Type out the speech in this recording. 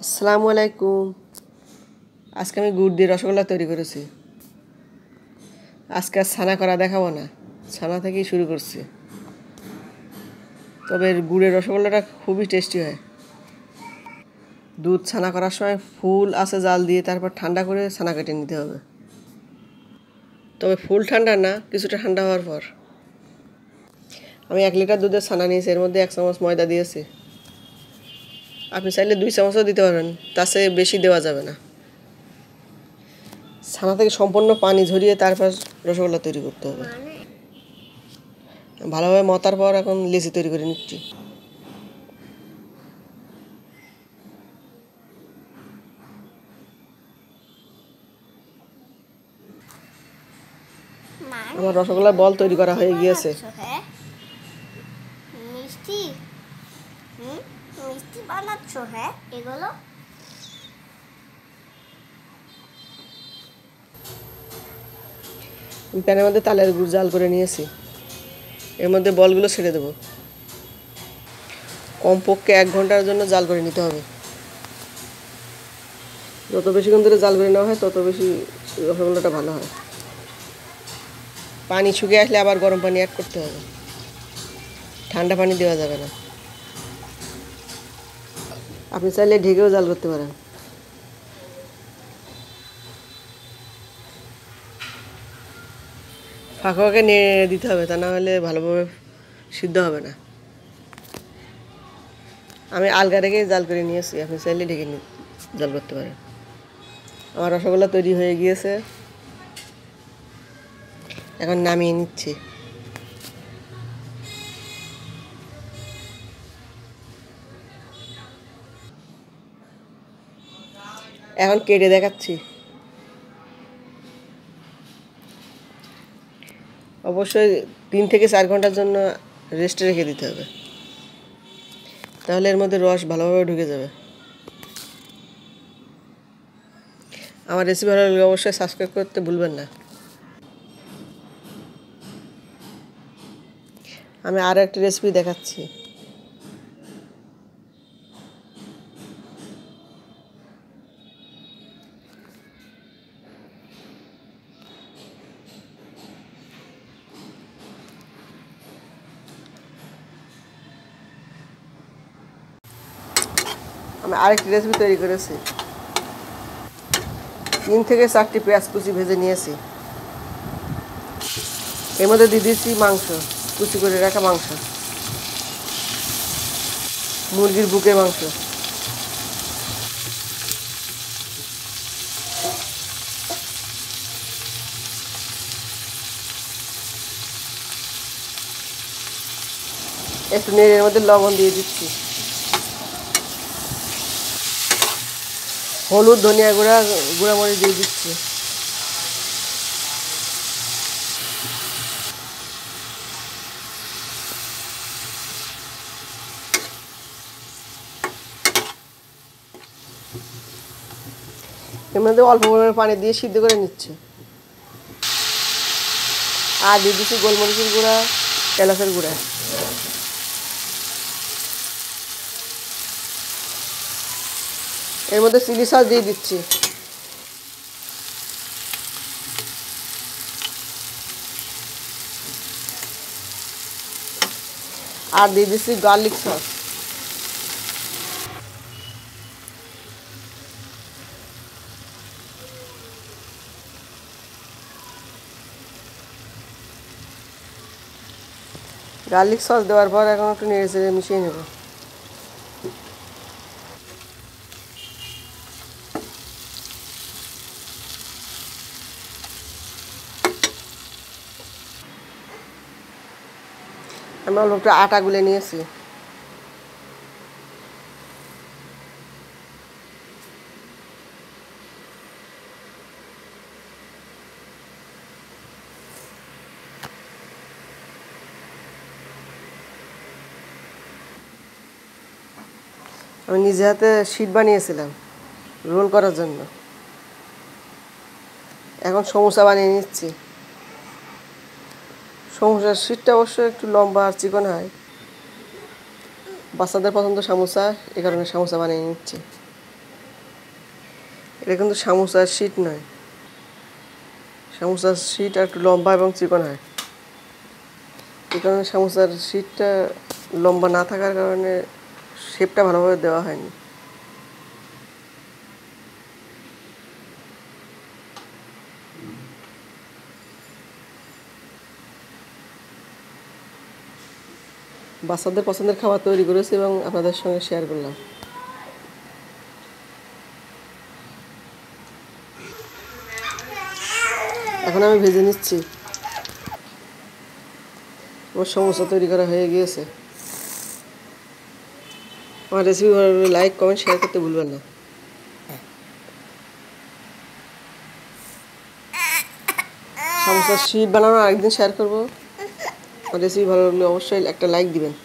আসসালামু আলাইকুম। আজকে আমি গুড় দিয়ে রসগোল্লা তৈরি করেছি। আজকে আর ছানা করা দেখাবো না, ছানা থেকেই শুরু করছি। তবে গুড়ের রসগোল্লাটা খুবই টেস্টি হয়। দুধ ছানা করার সময় ফুল আছে জাল দিয়ে তারপর ঠান্ডা করে ছানা কেটে নিতে হবে। তবে ফুল ঠান্ডা না, কিছুটা ঠান্ডা হওয়ার পর। আমি 1 লিটার দুধের ছানা নিয়েছি, এর মধ্যে 1 চামচ ময়দা দিয়েছি। আপনি চাইলে 2 চামচও দিতে পারবেন, তার চেয়ে বেশি দেওয়া যাবে না। ছানা থেকে সম্পূর্ণ পানি ঝরিয়ে তারপর রসগোল্লা তৈরি করতে হবে। ভালোভাবে মতার পর এখন লেচি তৈরি করে নিচ্ছি। আমার রসগোল্লার বল তৈরি করা হয়ে গিয়েছে। মিষ্টি মিষ্টি বানাচ্ছ? হ্যাঁ, এগুলো প্যানের মধ্যে তালের গুড় জাল করে নিয়েছি, এর মধ্যে বলগুলো ছেড়ে দেবো। কমপক্ষে 1 ঘন্টার জন্য জাল করে নিতে হবে। যত বেশিক্ষণ ধরে জাল করে নেওয়া হয় তত বেশি রসগোল্লাটা ভালো হয়। পানি শুকিয়ে আসলে আবার গরম পানি অ্যাড করতে হবে, ঠান্ডা পানি দেওয়া যাবে না। আপনি চাইলে ঢেকেও জাল করতে পারেন। ফাঁকা ফাঁকে নিয়ে দিতে হবে, তা না হলে ভালোভাবে সিদ্ধ হবে না। আমি আলগা রেখে জাল করে নিয়েছি, আপনি চাইলে ঢেকে জাল করতে পারেন। আমার রসগোল্লা তৈরি হয়ে গিয়েছে, এখন নামিয়ে নিচ্ছি। এখন কেটে দেখাচ্ছি। অবশ্যই 3 থেকে 4 ঘন্টার জন্য রেস্টে রেখে দিতে হবে, তাহলে এর মধ্যে রস ভালোভাবে ঢুকে যাবে। আমার রেসিপি ভালো লাগলে অবশ্যই সাবস্ক্রাইব করতে ভুলবেন না। আমি আরও একটি রেসিপি দেখাচ্ছি। আমি আরেকটি রেসিপি তৈরি করেছি। 3 থেকে 4টি পেঁয়াজ কুচি ভেজে নিয়েছি, এর মধ্যে দিয়ে দিচ্ছি মাংস, কুচি করে রাখা মাংস, মুরগির বুকের মাংস। একটু নেড়ে এর মধ্যে লবণ দিয়ে দিচ্ছি, হলুদ, ধনিয়া গুঁড়া, গুঁড়ামরিচ দিয়ে দিচ্ছি। এর মধ্যে অল্প পরিমাণে পানি দিয়ে সিদ্ধ করে নিচ্ছি। আর দিয়ে দিচ্ছি গোলমরিচের গুঁড়া, এলাচের গুঁড়া। এর মধ্যে চিলি সস দিয়ে দিচ্ছি। আর দিয়ে দিচ্ছি গার্লিক সস। গার্লিক সস দেওয়ার পর এখন একটু নেড়ে চেড়ে মিশিয়ে নেব। আমি অল্প একটু আটা গুলে নিয়েছি। আমি নিজে হাতে শীট বানিয়েছিলাম রোল করার জন্য। এখন সমোসা বানিয়ে নিচ্ছি। সমোসার শীটটা অবশ্যই একটু লম্বা আর চিকন হয়। বাচ্চাদের পছন্দ সমোসা, এই কারণে সমোসা বানিয়ে নিচ্ছি। এটা কিন্তু সামোসার শীট নয়, সামোসার শীট আর একটু লম্বা এবং চিকন হয়। এই কারণে সামোসার শীটটা লম্বা না থাকার কারণে শেপটা ভালোভাবে দেওয়া হয়নি। বাচ্চাদের পছন্দের খাবার তৈরি করেছি এবং আপনাদের সঙ্গে শেয়ার করলাম। এখন আমি ভেজে নিচ্ছি। আমার সমোসা তৈরি করা হয়ে গিয়েছে। আমার রেসিপি ভালো লাগলে লাইক, কমেন্ট, শেয়ার করতে ভুলবেন না। সমোসার শীট বানানো আরেকদিন শেয়ার করবো। আমার রেসিপি ভালো লাগলে অবশ্যই একটা লাইক দিবেন।